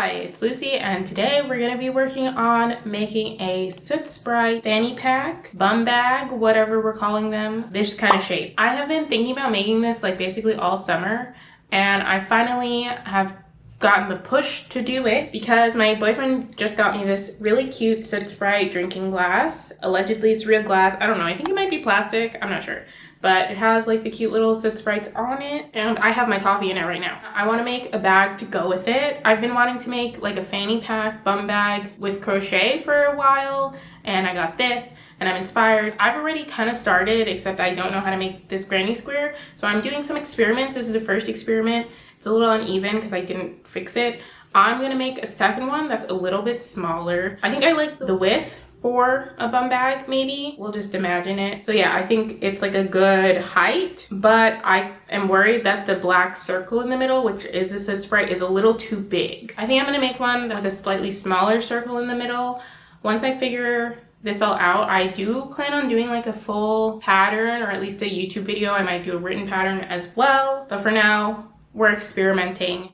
Hi, it's Lucy, and today we're going to be working on making a Soot Sprite Fanny pack, bum bag, whatever we're calling them, this kind of shape. I have been thinking about making this like basically all summer, and I finally have gotten the push to do it because my boyfriend just got me this really cute Soot Sprite drinking glass. Allegedly it's real glass. I don't know, I think it might be plastic, I'm not sure. But it has like the cute little Soot Sprites on it, and I have my coffee in it right now. I want to make a bag to go with it. I've been wanting to make like a fanny pack bum bag with crochet for a while, and I got this and I'm inspired. I've already kind of started, except I don't know how to make this granny square, so I'm doing some experiments. This is the first experiment. It's a little uneven because I didn't fix it. I'm gonna make a second one that's a little bit smaller. I think I like the width for a bum bag, maybe. We'll just imagine it. So yeah, I think it's like a good height, but I am worried that the black circle in the middle, which is a Soot Sprite, is a little too big. I think I'm gonna make one with a slightly smaller circle in the middle. Once I figure this all out, I do plan on doing like a full pattern, or at least a YouTube video. I might do a written pattern as well, but for now, we're experimenting.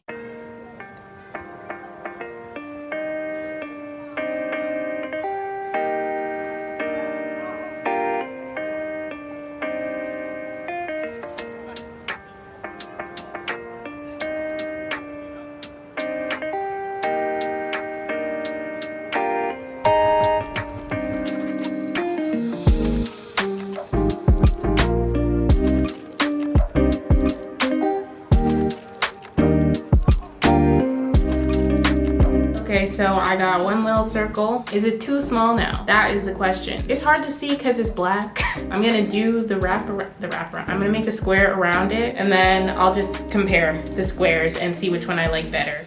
Okay, so I got one little circle. Is it too small now? That is the question. It's hard to see because it's black. I'm gonna do the wrap around. I'm gonna make a square around it, and then I'll just compare the squares and see which one I like better.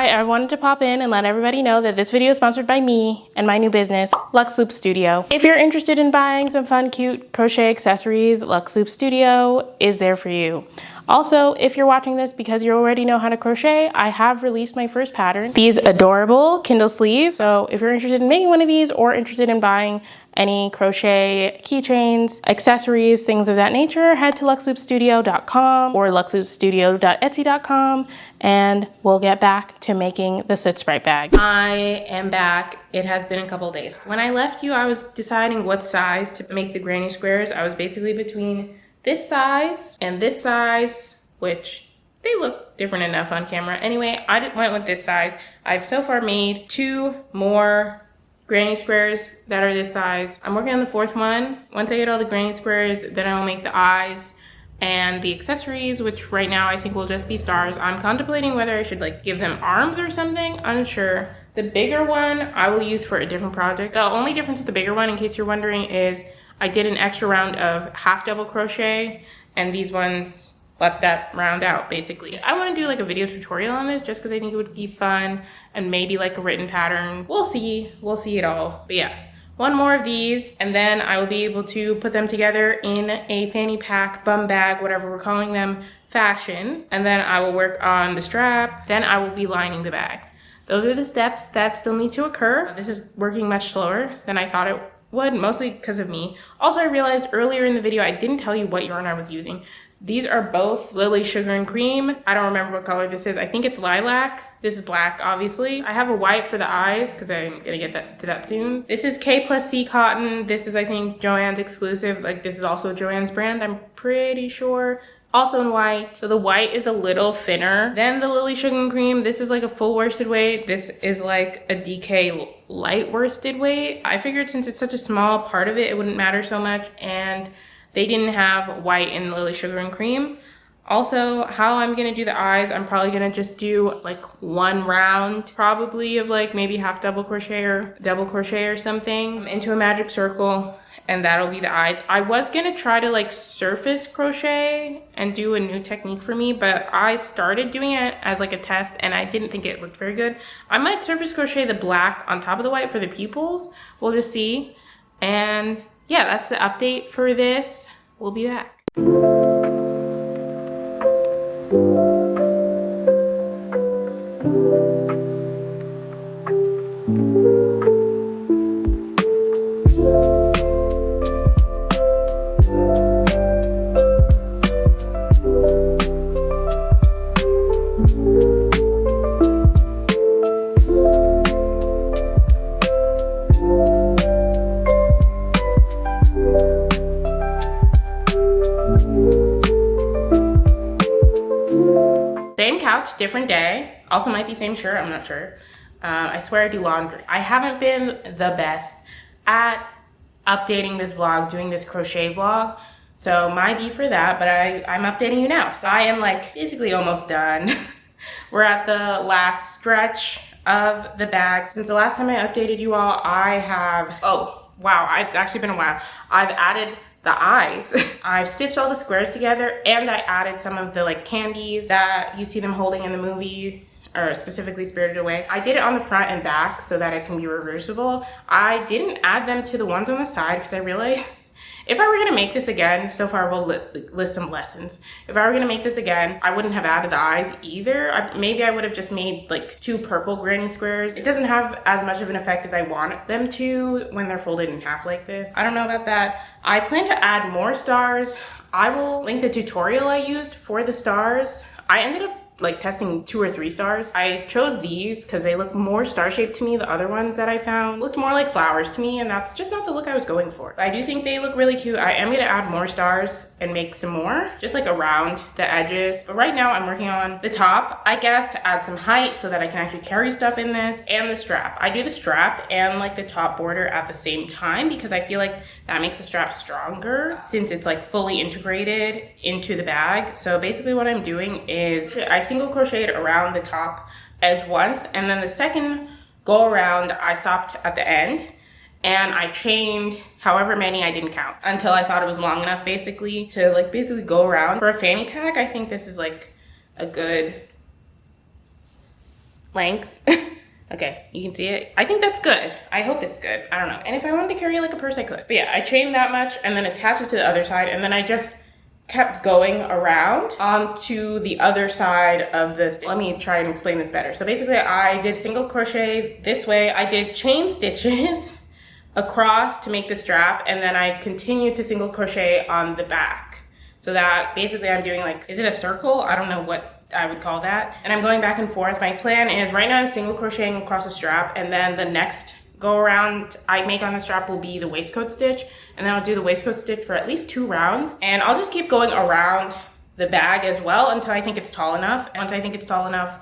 I wanted to pop in and let everybody know that this video is sponsored by me and my new business, Luxe Loop Studio. If you're interested in buying some fun, cute crochet accessories, Luxe Loop Studio is there for you. Also, if you're watching this because you already know how to crochet, I have released my first pattern, these adorable Kindle sleeves. So if you're interested in making one of these or interested in buying any crochet keychains, accessories, things of that nature, head to luxeloopstudio.com or luxeloopstudio.etsy.com, and we'll get back to making the Soot Sprite bag. I am back. It has been a couple days. When I left you, I was deciding what size to make the granny squares. I was basically between this size and this size, which they look different enough on camera. Anyway, I went with this size. I've so far made 2 more granny squares that are this size. I'm working on the 4th one. Once I get all the granny squares, then I will make the eyes and the accessories, which right now I think will just be stars. I'm contemplating whether I should like give them arms or something, unsure. The bigger one I will use for a different project. The only difference with the bigger one, in case you're wondering, is I did an extra round of half double crochet, and these ones left that round out basically. I want to do like a video tutorial on this just because I think it would be fun, and maybe like a written pattern. We'll see it all. But yeah, one more of these, and then I will be able to put them together in a fanny pack, bum bag, whatever we're calling them, fashion. And then I will work on the strap. Then I will be lining the bag. Those are the steps that still need to occur. This is working much slower than I thought it would, mostly because of me. Also, I realized earlier in the video, I didn't tell you what yarn I was using. These are both Lily Sugar and Cream. I don't remember what color this is. I think it's lilac. This is black, obviously. I have a white for the eyes because I'm gonna get to that soon. This is K+C cotton. This is, I think, Joann's exclusive. Like, this is also Joann's brand, I'm pretty sure. Also in white. So the white is a little thinner than the Lily Sugar and Cream. This is like a full worsted weight. This is like a DK light worsted weight. I figured since it's such a small part of it, it wouldn't matter so much, and they didn't have white in Lily Sugar and Cream. Also, how I'm gonna do the eyes, I'm probably gonna just do like one round, probably of like maybe half double crochet or double crochet or something into a magic circle, and that'll be the eyes. I was gonna try to like surface crochet and do a new technique for me, but I started doing it as like a test and I didn't think it looked very good. I might surface crochet the black on top of the white for the pupils. We'll just see. And yeah, that's the update for this. We'll be back. watch, different day. Also might be same shirt, I'm not sure. I swear I do laundry. I haven't been the best at updating this vlog, doing this crochet vlog. So my be for that, but I'm updating you now. So I am like basically almost done. We're at the last stretch of the bag. Since the last time I updated you all, I have, oh wow, it's actually been a while. I've added the eyes. I've stitched all the squares together, and I added some of the like candies that you see them holding in the movie, or specifically Spirited Away. I did it on the front and back so that it can be reversible. I didn't add them to the ones on the side because I realized if I were gonna make this again, so far we'll list some lessons. If I were gonna make this again, I wouldn't have added the eyes either. Maybe I would have just made like 2 purple granny squares. It doesn't have as much of an effect as I want them to when they're folded in half like this. I don't know about that. I plan to add more stars. I will link the tutorial I used for the stars. I ended up like testing 2 or 3 stars. I chose these because they look more star-shaped to me. The other ones that I found looked more like flowers to me, and that's just not the look I was going for. But I do think they look really cute. I am gonna add more stars and make some more, just like around the edges. But right now I'm working on the top, I guess, to add some height so that I can actually carry stuff in this, and the strap. I do the strap and like the top border at the same time because I feel like that makes the strap stronger since it's like fully integrated into the bag. So basically what I'm doing is I single crocheted around the top edge once, and then the second go around I stopped at the end and I chained however many, I didn't count, until I thought it was long enough basically to like basically go around. For a fanny pack, I think this is like a good length. Okay, you can see it. I think that's good. I hope it's good. I don't know. And if I wanted to carry like a purse, I could. But yeah, I chained that much and then attached it to the other side, and then I just kept going around onto the other side of this. Let me try and explain this better. So basically I did single crochet this way. I did chain stitches across to make the strap, and then I continued to single crochet on the back. So that basically I'm doing like, is it a circle? I don't know what I would call that. And I'm going back and forth. My plan is right now I'm single crocheting across the strap, and then the next go around I make on the strap will be the waistcoat stitch, and then I'll do the waistcoat stitch for at least 2 rounds, and I'll just keep going around the bag as well until I think it's tall enough. And once I think it's tall enough,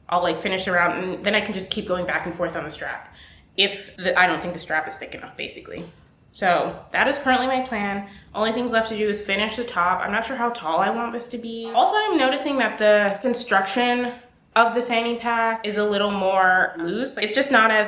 I'll like finish the round, and then I can just keep going back and forth on the strap if I don't think the strap is thick enough basically. So that is currently my plan. Only things left to do is finish the top. I'm not sure how tall I want this to be. Also, I'm noticing that the construction of the fanny pack is a little more loose. It's just not as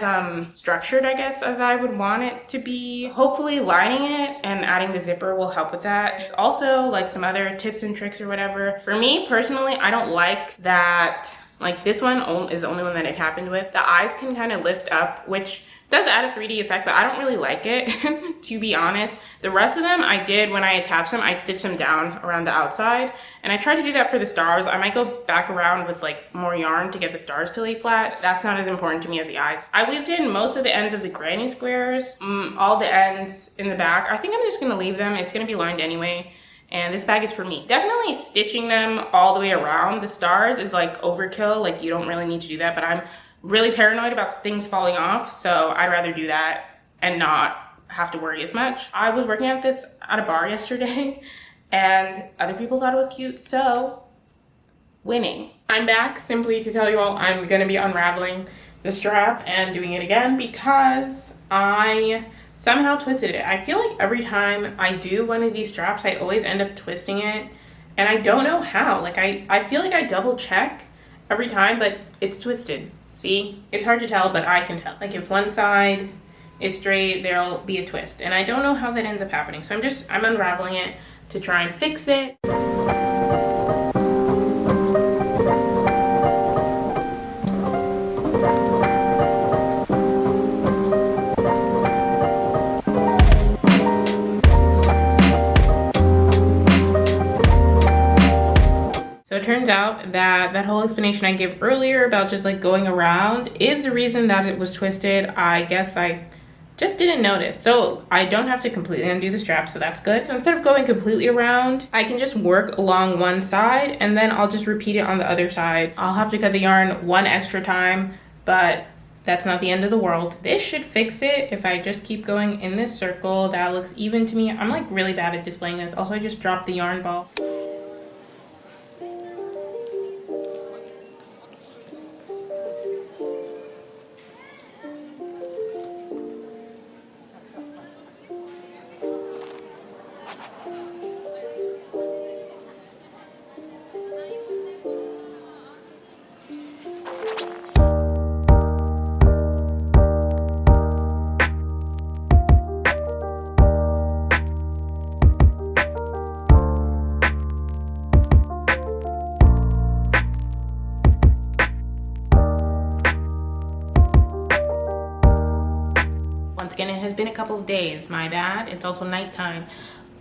structured, I guess, as I would want it to be. Hopefully lining it and adding the zipper will help with that. There's also like some other tips and tricks or whatever. For me personally, I don't like that, like this one is the only one that it happened with. The eyes can kind of lift up, which does add a 3D effect, but I don't really like it, to be honest. The rest of them I did when I attached them, I stitched them down around the outside, and I tried to do that for the stars. I might go back around with like more yarn to get the stars to lay flat. That's not as important to me as the eyes. I weaved in most of the ends of the granny squares, all the ends in the back. I think I'm just gonna leave them. It's gonna be lined anyway. And this bag is for me. Definitely stitching them all the way around the stars is like overkill. Like you don't really need to do that, but I'm really paranoid about things falling off, so I'd rather do that and not have to worry as much. I was working at this at a bar yesterday and other people thought it was cute, so winning. I'm back simply to tell you all I'm gonna be unraveling the strap and doing it again because I somehow twisted it. I feel like every time I do one of these straps, I always end up twisting it, and I don't know how. Like I feel like I double check every time, but it's twisted. See, it's hard to tell, but I can tell. Like if one side is straight, there'll be a twist, and I don't know how that ends up happening. So I'm unraveling it to try and fix it. So it turns out that that whole explanation I gave earlier about just like going around is the reason that it was twisted. I guess I just didn't notice. So I don't have to completely undo the strap, so that's good. So instead of going completely around, I can just work along one side and then I'll just repeat it on the other side. I'll have to cut the yarn one extra time, but that's not the end of the world. This should fix it if I just keep going in this circle. That looks even to me. I'm like really bad at displaying this. Also, I just dropped the yarn ball. and it has been a couple of days. My bad. It's also nighttime.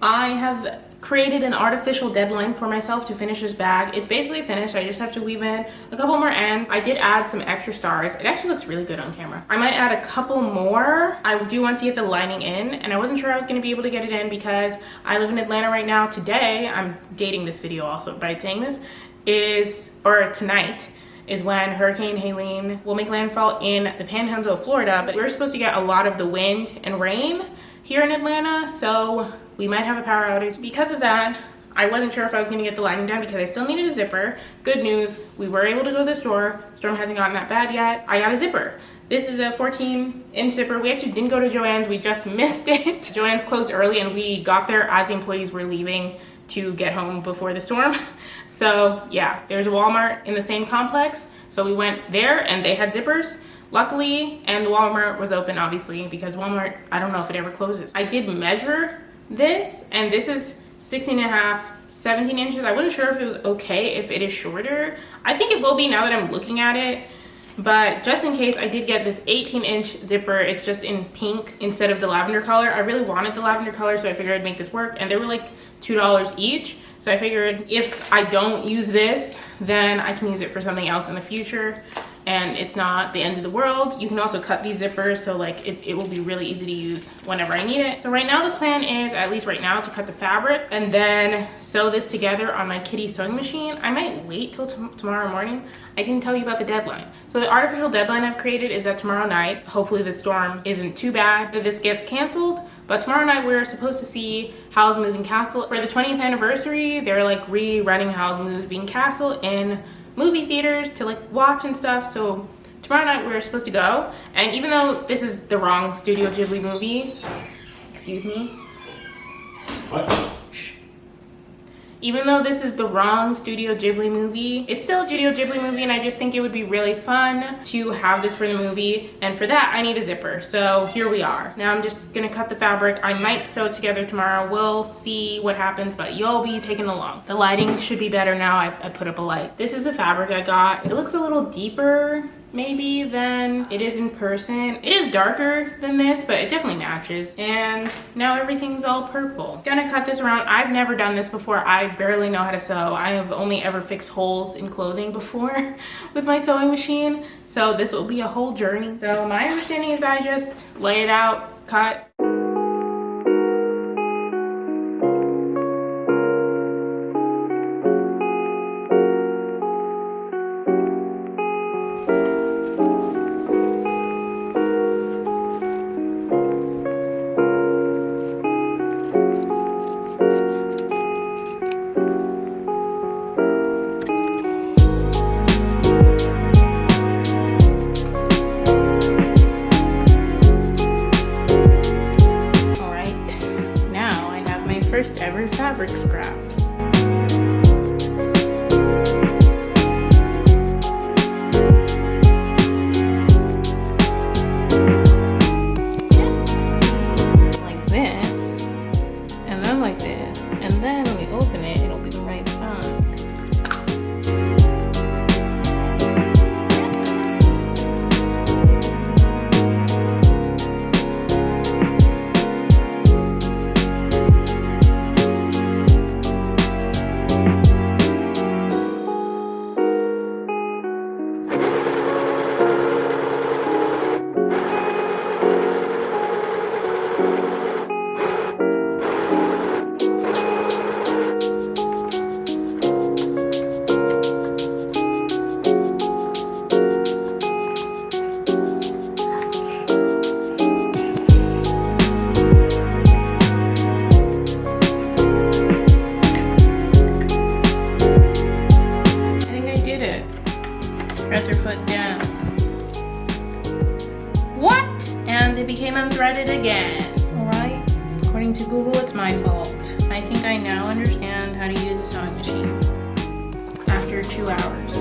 I have created an artificial deadline for myself to finish this bag. It's basically finished. I just have to weave in a couple more ends. I did add some extra stars. It actually looks really good on camera. I might add a couple more. I do want to get the lining in, and I wasn't sure I was going to be able to get it in because I live in Atlanta right now. Today, I'm dating this video also by saying this, tonight is when Hurricane Helene will make landfall in the panhandle of Florida, but we're supposed to get a lot of the wind and rain here in Atlanta, so we might have a power outage. Because of that, I wasn't sure if I was gonna get the lining done because I still needed a zipper. Good news, we were able to go to the store. Storm hasn't gotten that bad yet. I got a zipper. This is a 14-inch zipper. We actually didn't go to Joann's, we just missed it. Joann's closed early and we got there as the employees were leaving to get home before the storm. So yeah, there's a Walmart in the same complex. So we went there and they had zippers. Luckily, and the Walmart was open obviously because Walmart, I don't know if it ever closes. I did measure this and this is 16.5, 17 inches. I wasn't sure if it was okay if it is shorter. I think it will be now that I'm looking at it. But just in case, I did get this 18-inch zipper. It's just in pink instead of the lavender color. I really wanted the lavender color, so I figured I'd make this work. And they were like $2 each. So I figured if I don't use this, then I can use it for something else in the future. And it's not the end of the world. You can also cut these zippers, so like it will be really easy to use whenever I need it. So right now the plan is, at least right now, to cut the fabric and then sew this together on my kitty sewing machine. I might wait till tomorrow morning. I didn't tell you about the deadline. So the artificial deadline I've created is that tomorrow night, hopefully the storm isn't too bad that this gets canceled, but tomorrow night we're supposed to see Howl's Moving Castle. For the 20th anniversary, they're like rerunning Howl's Moving Castle in movie theaters to like watch and stuff. So tomorrow night we're supposed to go, and even though this is the wrong Studio Ghibli movie, excuse me, what? Even though this is the wrong Studio Ghibli movie, it's still a Studio Ghibli movie, and I just think it would be really fun to have this for the movie, and for that I need a zipper. So here we are. Now I'm just gonna cut the fabric. I might sew it together tomorrow. We'll see what happens, but you'll be taken along. The lighting should be better now. I put up a light. This is the fabric I got. It looks a little deeper maybe than it is in person. It is darker than this, but it definitely matches. And now everything's all purple. Gonna cut this around. I've never done this before. I barely know how to sew. I have only ever fixed holes in clothing before with my sewing machine. So this will be a whole journey. So my understanding is I just lay it out, cut. First ever fabric scraps. Like this, and then like this, and then when we open it, it'll be the right side. Press your foot down. What? And it became unthreaded again. Alright, according to Google, it's my fault. I think I now understand how to use a sewing machine. After 2 hours.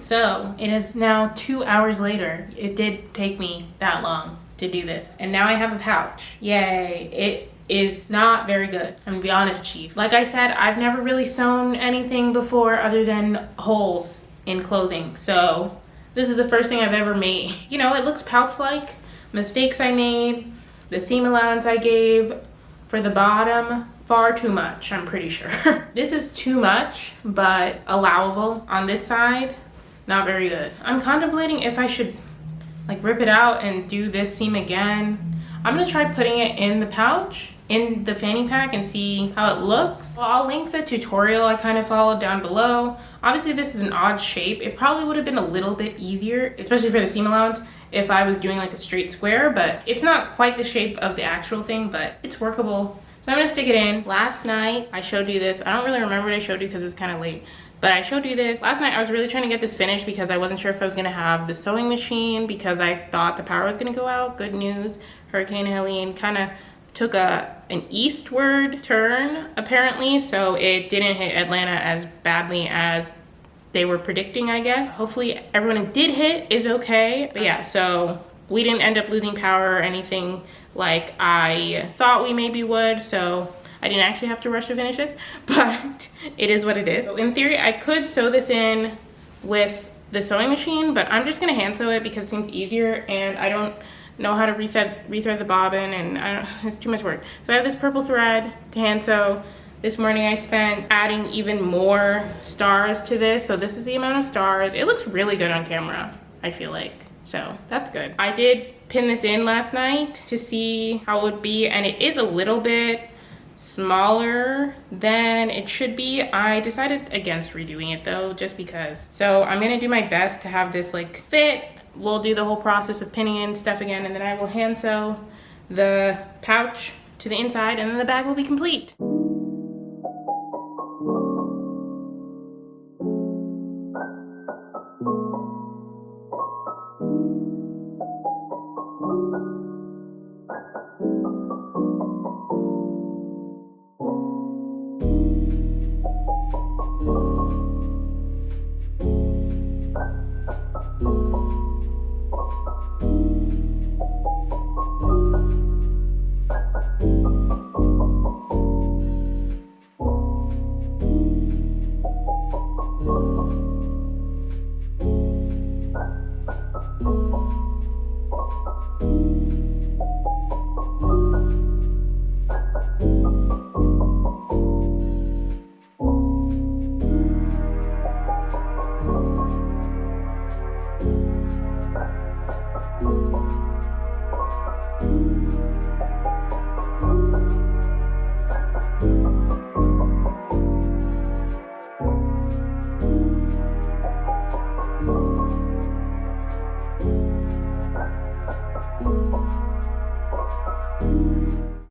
So it is now 2 hours later. It did take me that long to do this. And now I have a pouch. Yay. It is not very good. I'm gonna be honest, Chief. Like I said, I've never really sewn anything before other than holes in clothing. So this is the first thing I've ever made. You know, it looks pouch-like. Mistakes I made, the seam allowance I gave for the bottom, far too much, I'm pretty sure. This is too much, but allowable. On this side, not very good. I'm contemplating if I should like rip it out and do this seam again. I'm gonna try putting it in the pouch, in the fanny pack, and see how it looks. Well, I'll link the tutorial I kind of followed down below. Obviously this is an odd shape. It probably would have been a little bit easier, especially for the seam allowance, if I was doing like a straight square, but it's not quite the shape of the actual thing, but it's workable. So I'm gonna stick it in. Last night I showed you this. I don't really remember what I showed you because it was kind of late, but I showed you this. Last night I was really trying to get this finished because I wasn't sure if I was gonna have the sewing machine because I thought the power was gonna go out. Good news, Hurricane Helene kind of took an eastward turn apparently, so it didn't hit Atlanta as badly as they were predicting, I guess. Hopefully everyone it did hit is okay. But yeah, so we didn't end up losing power or anything like I thought we maybe would, so I didn't actually have to rush to finish this, but it is what it is. So in theory, I could sew this in with the sewing machine, but I'm just gonna hand sew it because it seems easier and I don't know how to rethread the bobbin, and it's too much work. So I have this purple thread to hand sew. This morning I spent adding even more stars to this, so this is the amount of stars. It looks really good on camera, I feel like, so that's good. I did pin this in last night to see how it would be, and it is a little bit smaller than it should be. I decided against redoing it though, just because. So I'm gonna do my best to have this like fit. We'll do the whole process of pinning in stuff again, and then I will hand sew the pouch to the inside, and then the bag will be complete.